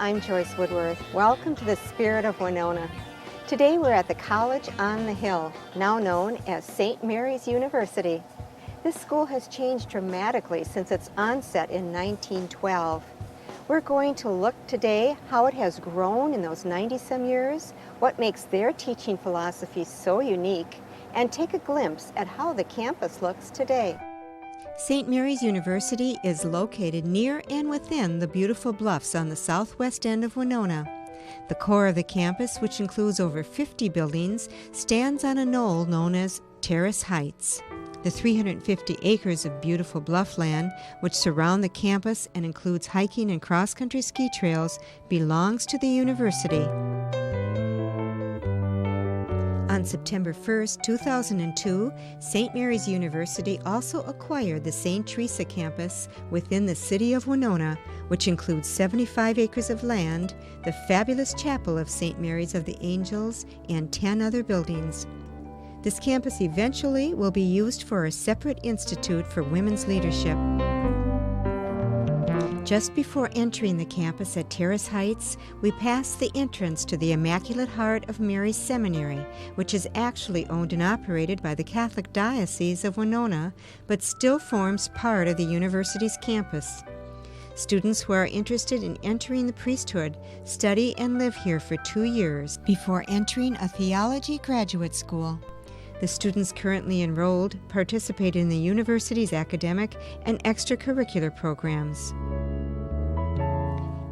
I'm Joyce Woodworth. Welcome to the Spirit of Winona. Today we're at the College on the Hill, now known as St. Mary's University. This school has changed dramatically since its onset in 1912. We're going to look today how it has grown in those 90-some years, what makes their teaching philosophy so unique, and take a glimpse at how the campus looks today. St. Mary's University is located near and within the beautiful bluffs on the southwest end of Winona. The core of the campus, which includes over 50 buildings, stands on a knoll known as Terrace Heights. The 350 acres of beautiful bluff land, which surround the campus and includes hiking and cross-country ski trails, belongs to the university. On September 1st, 2002, St. Mary's University also acquired the St. Teresa campus within the city of Winona, which includes 75 acres of land, the fabulous chapel of St. Mary's of the Angels, and 10 other buildings. This campus eventually will be used for a separate institute for women's leadership. Just before entering the campus at Terrace Heights, we pass the entrance to the Immaculate Heart of Mary Seminary, which is actually owned and operated by the Catholic Diocese of Winona, but still forms part of the university's campus. Students who are interested in entering the priesthood study and live here for 2 years before entering a theology graduate school. The students currently enrolled participate in the university's academic and extracurricular programs.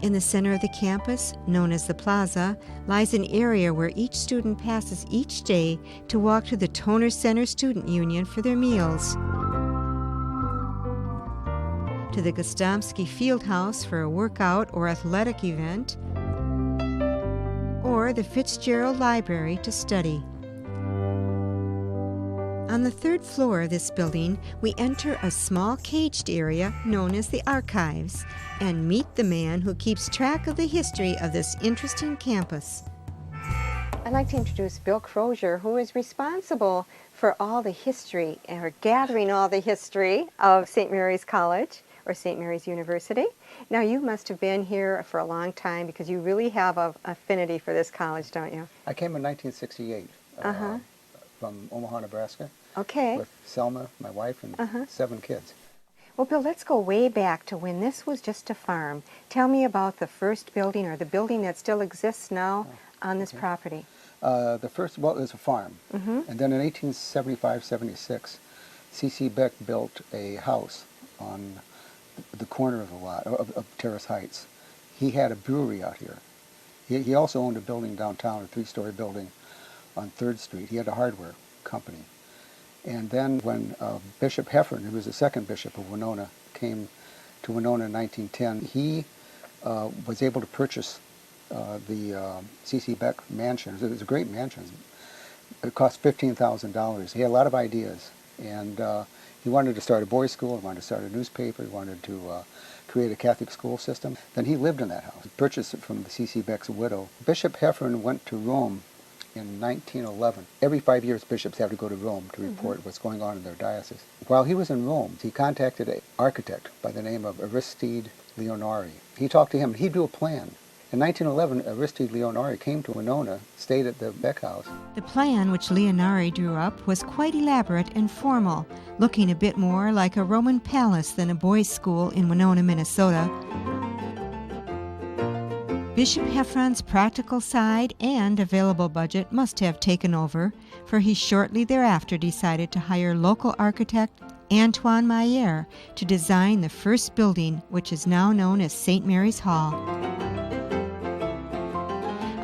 In the center of the campus, known as the Plaza, lies an area where each student passes each day to walk to the Toner Center Student Union for their meals, to the Gostomski Fieldhouse for a workout or athletic event, or the Fitzgerald Library to study. On the third floor of this building, we enter a small caged area known as the Archives and meet the man who keeps track of the history of this interesting campus. I'd like to introduce Bill Krueger, who is responsible for all the history, or gathering all the history of St. Mary's College, or St. Mary's University. Now, you must have been here for a long time because you really have an affinity for this college, don't you? I came in 1968 from Omaha, Nebraska. Okay. With Selma, my wife, and 7 kids. Well, Bill, let's go way back to when this was just a farm. Tell me about the first building, or the building that still exists now on this property. The first, well, it was a farm. And then in 1875-76, C.C. Beck built a house on the corner of the lot, of Terrace Heights. He had a brewery out here. He also owned a building downtown, a 3-story building on 3rd Street. He had a hardware company. And then when Bishop Heffern, who was the second bishop of Winona, came to Winona in 1910, he was able to purchase the C.C. Beck mansion. It was a great mansion. It cost $15,000. He had a lot of ideas. And he wanted to start a boys' school, he wanted to start a newspaper, he wanted to create a Catholic school system. Then he lived in that house. He purchased it from the C.C. Beck's widow. Bishop Heffern went to Rome in 1911. Every 5 years, bishops have to go to Rome to report what's going on in their diocese. While he was in Rome, he contacted an architect by the name of Aristide Leonari. He talked to him, he'd do a plan. In 1911, Aristide Leonari came to Winona, stayed at the Beck House. The plan which Leonari drew up was quite elaborate and formal, looking a bit more like a Roman palace than a boys' school in Winona, Minnesota. Bishop Heffron's practical side and available budget must have taken over, for he shortly thereafter decided to hire local architect Antoine Maillard to design the first building, which is now known as St. Mary's Hall.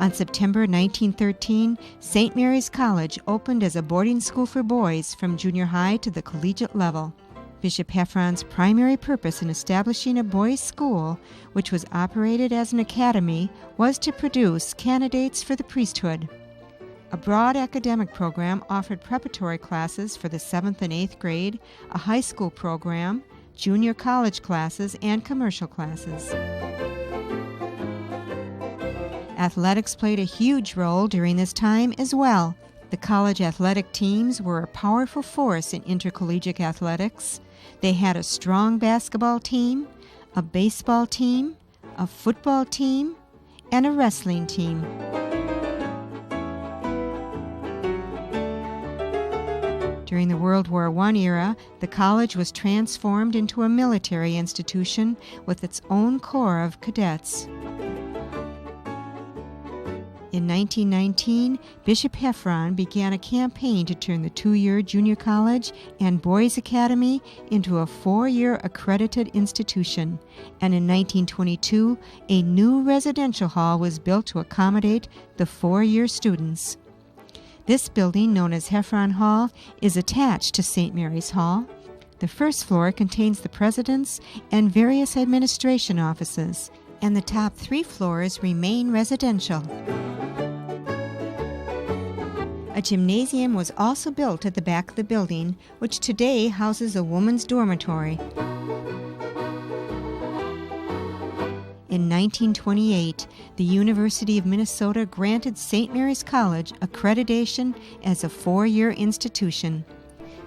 On September 1913, St. Mary's College opened as a boarding school for boys from junior high to the collegiate level. Bishop Heffron's primary purpose in establishing a boys' school, which was operated as an academy, was to produce candidates for the priesthood. A broad academic program offered preparatory classes for the 7th and 8th grade, a high school program, junior college classes, and commercial classes. Athletics played a huge role during this time as well. The college athletic teams were a powerful force in intercollegiate athletics. They had a strong basketball team, a baseball team, a football team, and a wrestling team. During the World War I era, the college was transformed into a military institution with its own corps of cadets. In 1919, Bishop Heffron began a campaign to turn the two-year junior college and boys' academy into a four-year accredited institution. And in 1922, a new residential hall was built to accommodate the four-year students. This building, known as Heffron Hall, is attached to St. Mary's Hall. The first floor contains the president's and various administration offices, and the top three floors remain residential. A gymnasium was also built at the back of the building, which today houses a woman's dormitory. In 1928, the University of Minnesota granted St. Mary's College accreditation as a four-year institution.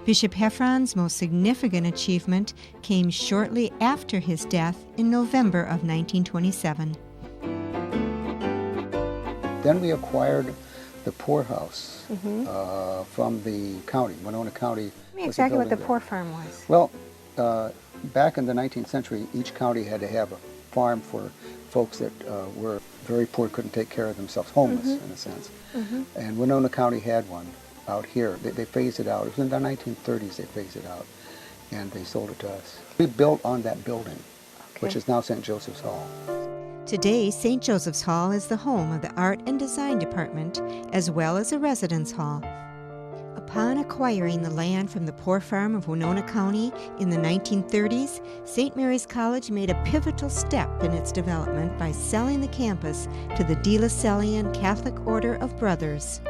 Bishop Heffron's most significant achievement came shortly after his death in November of 1927. Then we acquired the poorhouse from the county. Winona County. Tell me exactly what the poor farm was. Well, back in the 19th century, each county had to have a farm for folks that were very poor, couldn't take care of themselves, homeless in a sense. And Winona County had one out here. They phased it out. It was in the 1930s they phased it out, and they sold it to us. We built on that building, which is now St. Joseph's Hall. Today, St. Joseph's Hall is the home of the Art and Design Department, as well as a residence hall. Upon acquiring the land from the poor farm of Winona County in the 1930s, St. Mary's College made a pivotal step in its development by selling the campus to the De La Sallian Catholic Order of Brothers.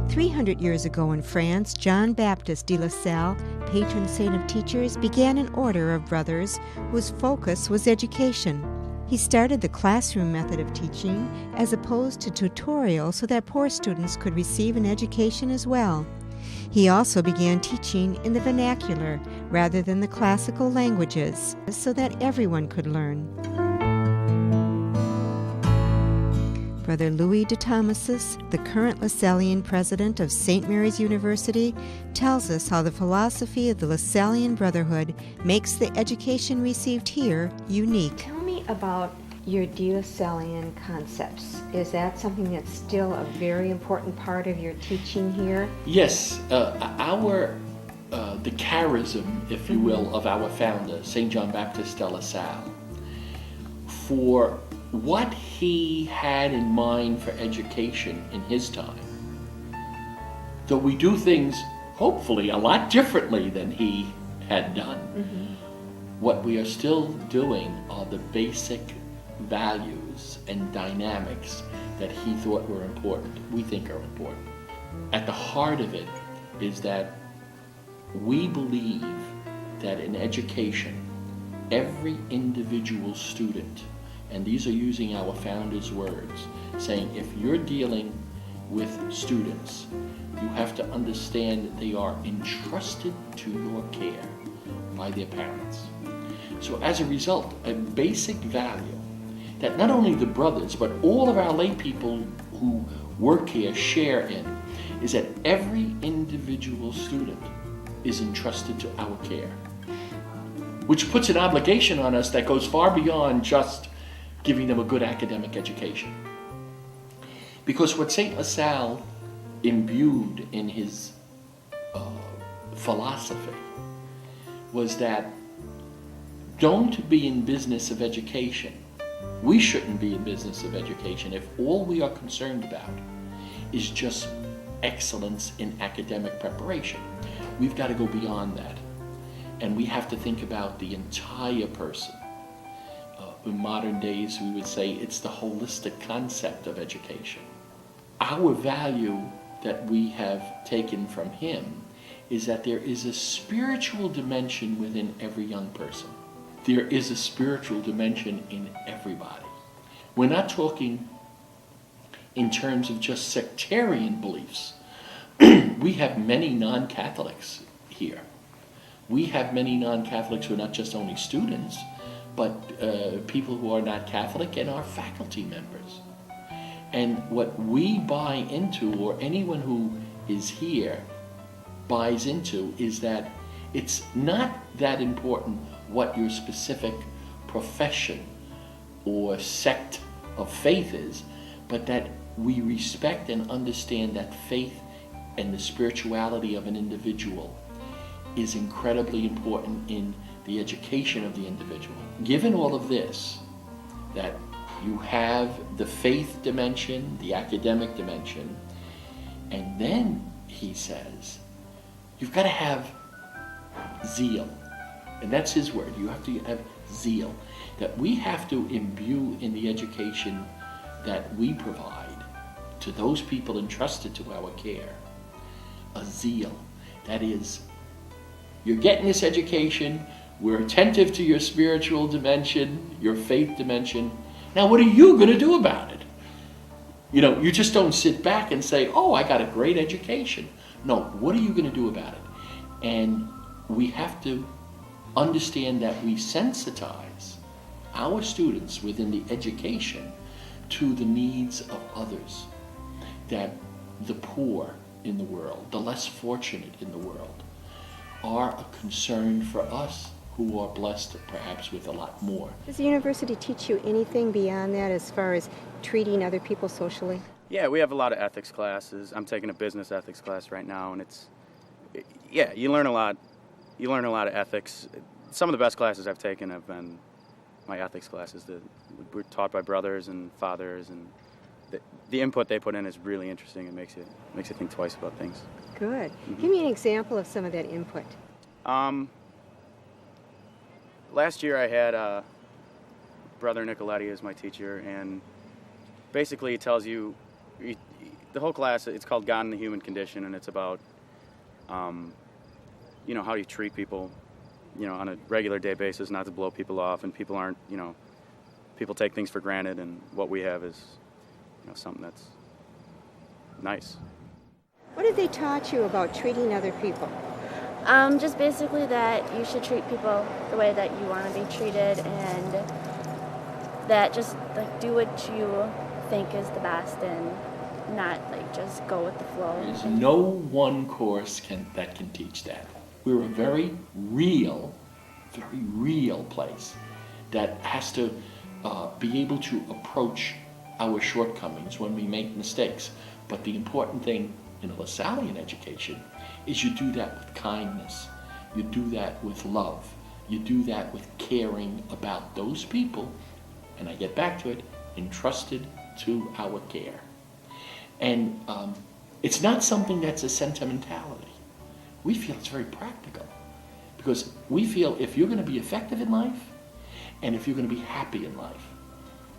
300 years ago in France, John Baptist de La Salle, patron saint of teachers, began an order of brothers whose focus was education. He started the classroom method of teaching as opposed to tutorial so that poor students could receive an education as well. He also began teaching in the vernacular rather than the classical languages so that everyone could learn. Brother Louis de Thomasis, the current Lasallian president of St. Mary's University, tells us how the philosophy of the Lasallian Brotherhood makes the education received here unique. Tell me about your De La Sallian concepts. Is that something that's still a very important part of your teaching here? Yes, the charism, if you will, of our founder, St. John Baptist de La Salle, for what he had in mind for education in his time, though we do things hopefully a lot differently than he had done, what we are still doing are the basic values and dynamics that he thought were important, we think are important. At the heart of it is that we believe that in education, every individual student, and these are using our founder's words, saying if you're dealing with students, you have to understand that they are entrusted to your care by their parents. So as a result, a basic value that not only the brothers, but all of our lay people who work here share in, is that every individual student is entrusted to our care, which puts an obligation on us that goes far beyond just giving them a good academic education. Because what St. La Salle imbued in his philosophy was that don't be in business of education. We shouldn't be in business of education if all we are concerned about is just excellence in academic preparation. We've got to go beyond that. And we have to think about the entire person. In modern days, we would say it's the holistic concept of education. Our value that we have taken from him is that there is a spiritual dimension within every young person. There is a spiritual dimension in everybody. We're not talking in terms of just sectarian beliefs. We have many non-Catholics here. We have many non-Catholics who are not just only students, but people who are not Catholic and our faculty members. And what we buy into, or anyone who is here buys into, is that it's not that important what your specific profession or sect of faith is, but that we respect and understand that faith and the spirituality of an individual is incredibly important in the education of the individual. Given all of this, that you have the faith dimension, the academic dimension, and then he says, you've got to have zeal. And that's his word. You have to have zeal. That we have to imbue in the education that we provide to those people entrusted to our care a zeal. That is, you're getting this education, we're attentive to your spiritual dimension, your faith dimension. Now, what are you going to do about it? You know, you just don't sit back and say, oh, I got a great education. No, what are you going to do about it? And we have to understand that we sensitize our students within the education to the needs of others, that the poor in the world, the less fortunate in the world, are a concern for us who are blessed perhaps with a lot more. Does the university teach you anything beyond that as far as treating other people socially? Yeah, we have a lot of ethics classes. I'm taking a business ethics class right now, and yeah, you learn a lot. You learn a lot of ethics. Some of the best classes I've taken have been my ethics classes. We're taught by brothers and fathers, and the input they put in is really interesting. It makes you think twice about things. Good. Mm-hmm. Give me an example of some of that input. Last year I had Brother Nicoletti as my teacher, and basically he tells you, the whole class, it's called God and the Human Condition, and it's about you know, how you treat people, you know, on a regular day basis, not to blow people off, and people aren't, you know, people take things for granted, and what we have is, you know, something that's nice. What have they taught you about treating other people? Just basically that you should treat people the way that you want to be treated, and that just like do what you think is the best and not like just go with the flow. There's no one course that can teach that. We're a very real place that has to be able to approach our shortcomings when we make mistakes. But the important thing in a LaSallian education is you do that with kindness. You do that with love. You do that with caring about those people, and I get back to it, entrusted to our care. And it's not something that's a sentimentality. We feel it's very practical, because we feel if you're going to be effective in life and if you're going to be happy in life,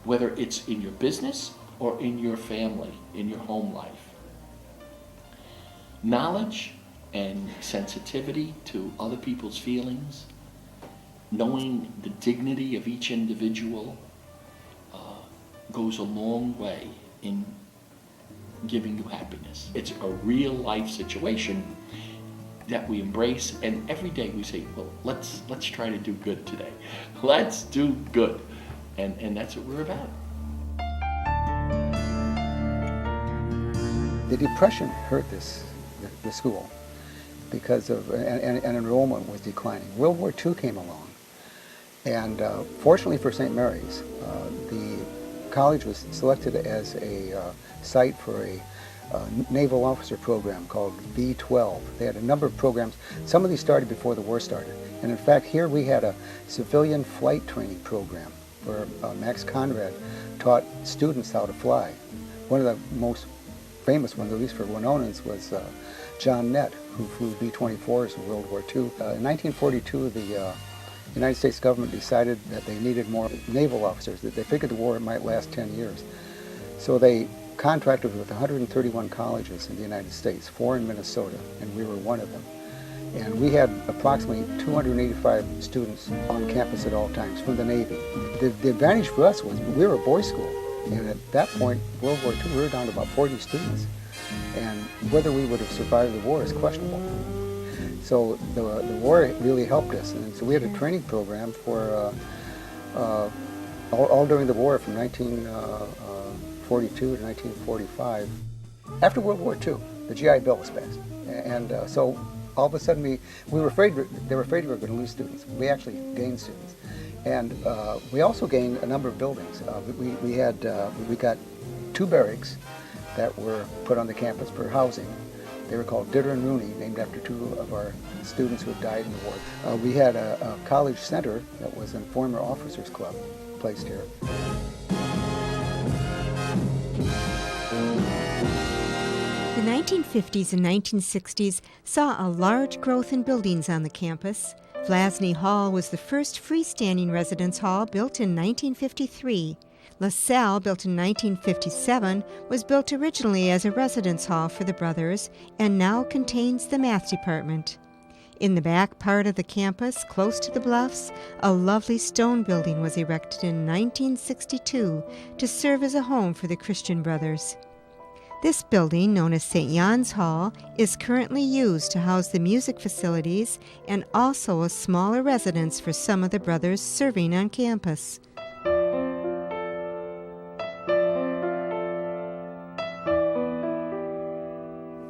whether it's in your business or in your family, in your home life, knowledge and sensitivity to other people's feelings, knowing the dignity of each individual, goes a long way in giving you happiness. It's a real life situation that we embrace, and every day we say, well, let's try to do good today. Let's do good. And that's what we're about. The Depression hurt the school because of, and enrollment was declining. World War II came along, and fortunately for St. Mary's, the college was selected as a site for a naval officer program called B-12. They had a number of programs. Some of these started before the war started. And in fact, here we had a civilian flight training program where Max Conrad taught students how to fly. One of the most famous ones, at least for Winonans, was John Nett, who flew B-24s in World War II. In 1942, the United States government decided that they needed more naval officers, that they figured the war might last 10 years. So they contracted with 131 colleges in the United States, 4 in Minnesota, and we were one of them. And we had approximately 285 students on campus at all times from the Navy. The advantage for us was we were a boys' school, and at that point, World War II, we were down to about 40 students. And whether we would have survived the war is questionable. So the war really helped us, and so we had a training program for all during the war from 1942 to 1945. After World War II, the GI Bill was passed, and so all of a sudden they were afraid we were going to lose students. We actually gained students, and we also gained a number of buildings. We got 2 barracks that were put on the campus for housing. They were called Ditter and Rooney, named after 2 of our students who had died in the war. We had a college center that was a former officers club placed here. The 1950s and 1960s saw a large growth in buildings on the campus. Vlasny Hall was the first freestanding residence hall built in 1953. LaSalle, built in 1957, was built originally as a residence hall for the brothers and now contains the math department. In the back part of the campus, close to the bluffs, a lovely stone building was erected in 1962 to serve as a home for the Christian brothers. This building, known as St. Jan's Hall, is currently used to house the music facilities and also a smaller residence for some of the brothers serving on campus.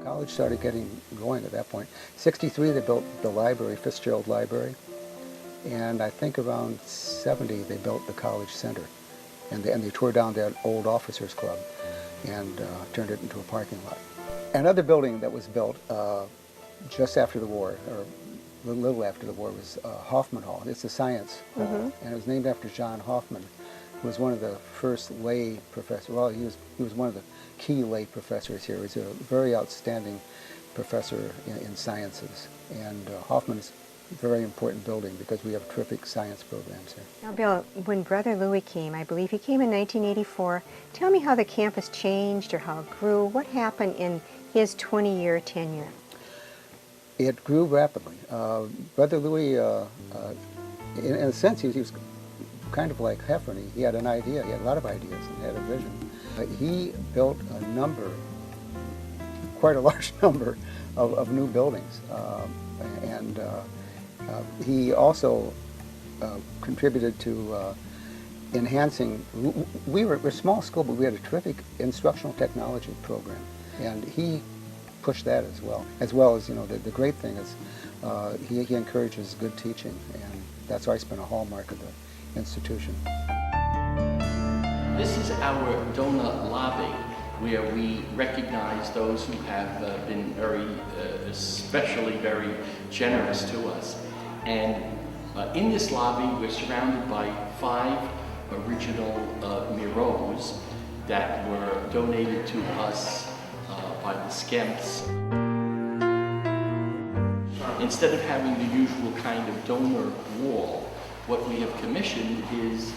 College started getting going at that point. 63, they built the library, Fitzgerald Library, and I think around 70 they built the college center, and they tore down that old officers club and turned it into a parking lot. Another building that was built just after the war, or a little after the war, was Hoffman Hall. It's a science hall, and it was named after John Hoffman, who was one of the first lay professors. Well, he was one of the key lay professors here. He was a very outstanding professor in sciences, and Hoffman's a very important building because we have terrific science programs here. Now, Bill, when Brother Louis came, I believe he came in 1984, tell me how the campus changed or how it grew. What happened in his 20-year tenure? It grew rapidly. Brother Louis, in a sense, he was kind of like Heffernan. He had an idea. He had a lot of ideas and had a vision. He built quite a large number of new buildings, and he also contributed to enhancing. We're a small school, but we had a terrific instructional technology program, and he pushed that as well. As the great thing is he encourages good teaching, and that's always been a hallmark of the institution. This is our donut lobby, where we recognize those who have been especially very generous to us. And in this lobby, we're surrounded by 5 original Miros that were donated to us by the Skemps. Instead of having the usual kind of donor wall, what we have commissioned is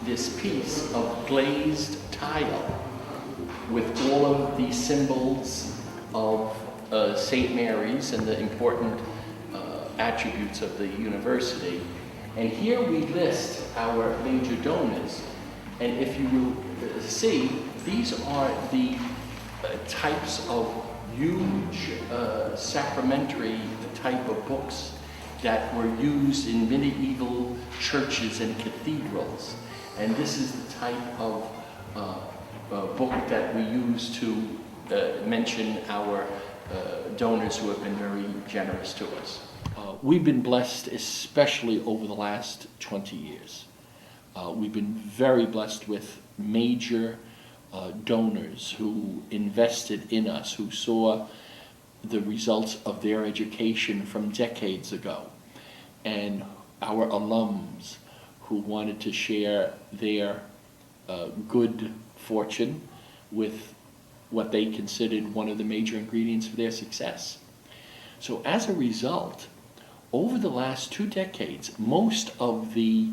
this piece of glazed tile with all of the symbols of St. Mary's and the important attributes of the university. And here we list our major donors. And if you will see, these are the types of huge sacramentary type of books that were used in medieval churches and cathedrals. And this is the type of book that we use to mention our donors who have been very generous to us. We've been blessed, especially over the last 20 years. We've been very blessed with major donors who invested in us, who saw the results of their education from decades ago, and our alums who wanted to share their good fortune with what they considered one of the major ingredients for their success. So as a result, over the last 2 decades, most of the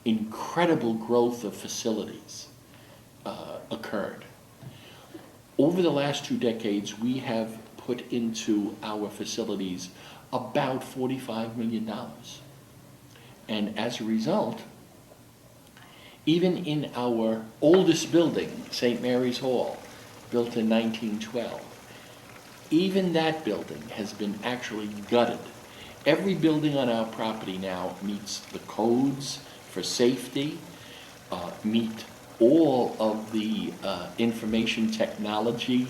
incredible growth of facilities occurred. Over the last 2 decades, we have put into our facilities about $45 million. And as a result, even in our oldest building, St. Mary's Hall, built in 1912, even that building has been actually gutted. Every building on our property now meets the codes for safety, meet all of the information technology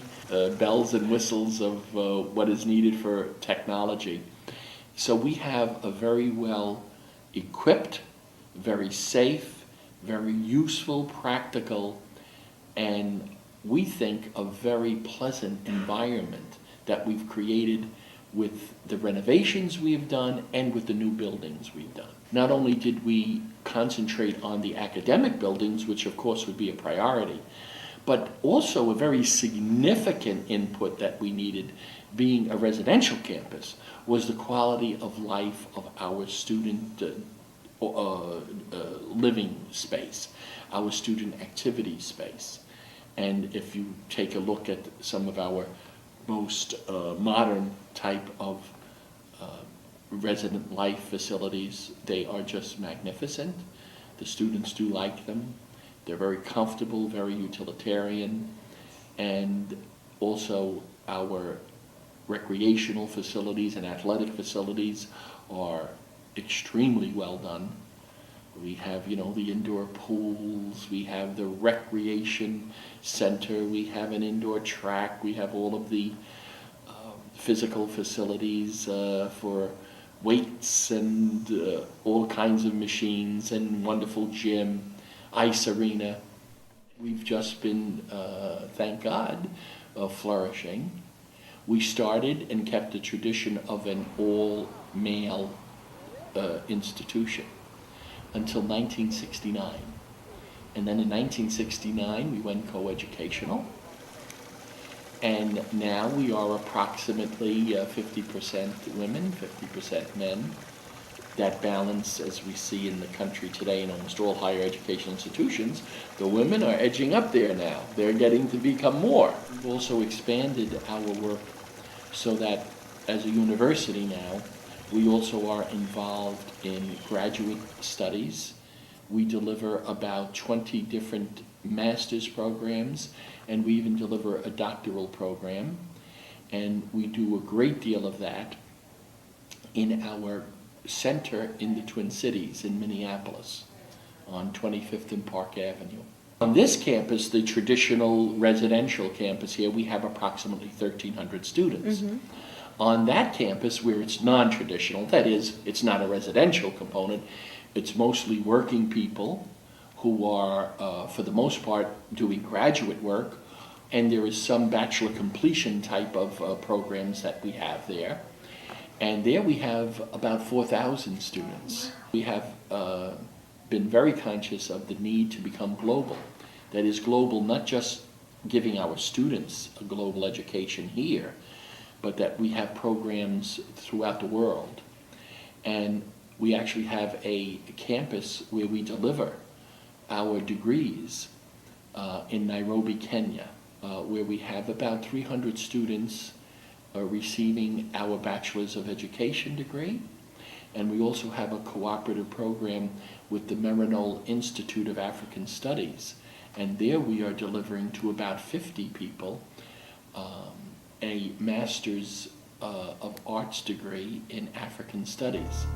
bells and whistles of what is needed for technology. So we have a very well equipped, very safe, very useful, practical, and we think a very pleasant environment that we've created with the renovations we have done and with the new buildings we've done. Not only did we concentrate on the academic buildings, which of course would be a priority, but also a very significant input that we needed, being a residential campus, was the quality of life of our student living space, our student activity space. And if you take a look at some of our most modern type of resident life facilities, they are just magnificent. The students do like them. They're very comfortable, very utilitarian, and also our recreational facilities and athletic facilities are extremely well done. We have, the indoor pools, we have the recreation center, we have an indoor track, we have all of the physical facilities for weights and all kinds of machines, and wonderful gym, ice arena. We've just been, thank God, flourishing. We started and kept the tradition of an all-male institution until 1969. And then in 1969, we went coeducational. And now we are approximately 50% women, 50% men. That balance, as we see in the country today in almost all higher education institutions, the women are edging up there now. They're getting to become more. We've also expanded our work so that as a university now, we also are involved in graduate studies. We deliver about 20 different master's programs, and we even deliver a doctoral program. And we do a great deal of that in our center in the Twin Cities in Minneapolis on 25th and Park Avenue. On this campus, the traditional residential campus here, we have approximately 1,300 students. Mm-hmm. On that campus, where it's non-traditional, that is, it's not a residential component, it's mostly working people who are, for the most part, doing graduate work, and there is some bachelor completion type of programs that we have there. And there we have about 4,000 students. We have been very conscious of the need to become global. That is, global, not just giving our students a global education here, but that we have programs throughout the world. And we actually have a campus where we deliver our degrees in Nairobi, Kenya, where we have about 300 students receiving our Bachelor's of Education degree. And we also have a cooperative program with the Meronol Institute of African Studies. And there we are delivering to about 50 people a Master's of Arts degree in African Studies.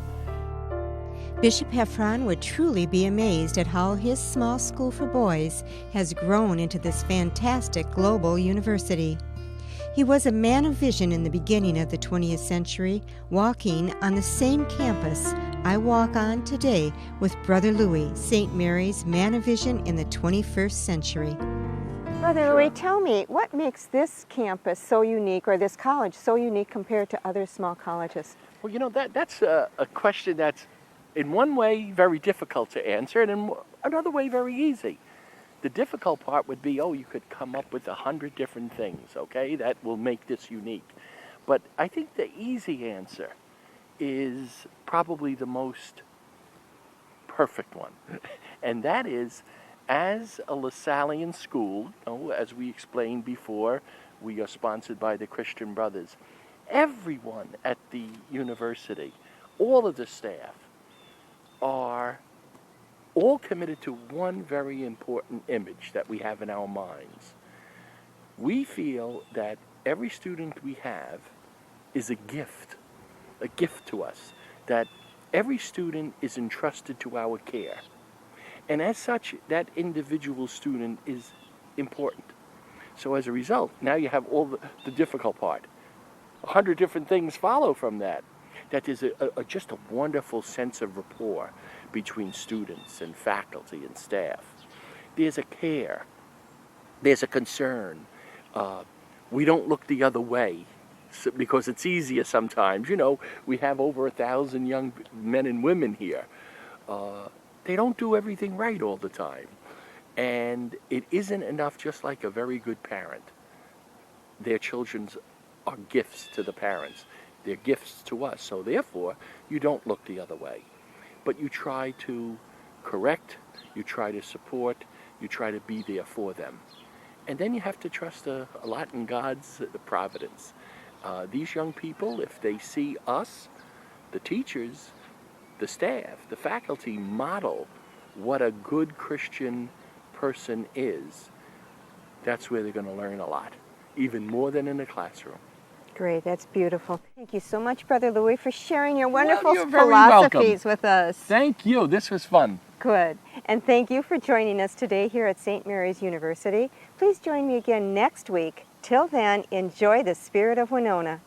Bishop Heffron would truly be amazed at how his small school for boys has grown into this fantastic global university. He was a man of vision in the beginning of the 20th century, walking on the same campus I walk on today with Brother Louis, St. Mary's man of vision in the 21st century. Brother Louis, tell me, what makes this campus so unique, or this college so unique compared to other small colleges? Well, that's a question that's in one way very difficult to answer, and in another way very easy. The difficult part would be, you could come up with 100 different things, okay, that will make this unique. But I think the easy answer is probably the most perfect one. And that is, as a LaSallian school, as we explained before, we are sponsored by the Christian Brothers. Everyone at the university, all of the staff, are all committed to one very important image that we have in our minds. We feel that every student we have is a gift to us, that every student is entrusted to our care. And as such, that individual student is important. So as a result, now you have all the difficult part. 100 different things follow from that. That is just a wonderful sense of rapport between students and faculty and staff. There's a care. There's a concern. We don't look the other way because it's easier sometimes. You know, we have over 1,000 young men and women here. They don't do everything right all the time. And it isn't enough, just like a very good parent. Their children are gifts to the parents. They're gifts to us. So therefore, you don't look the other way. But you try to correct, you try to support, you try to be there for them. And then you have to trust a lot in God's providence. These young people, if they see us, the teachers, the staff, the faculty model what a good Christian person is, that's where they're going to learn a lot, even more than in the classroom. Great, that's beautiful. Thank you so much, Brother Louis, for sharing your wonderful you're very philosophies welcome. with us. Thank you. This was fun. Good. And thank you for joining us today here at St. Mary's University. Please join me again next week. Till then, enjoy the Spirit of Winona.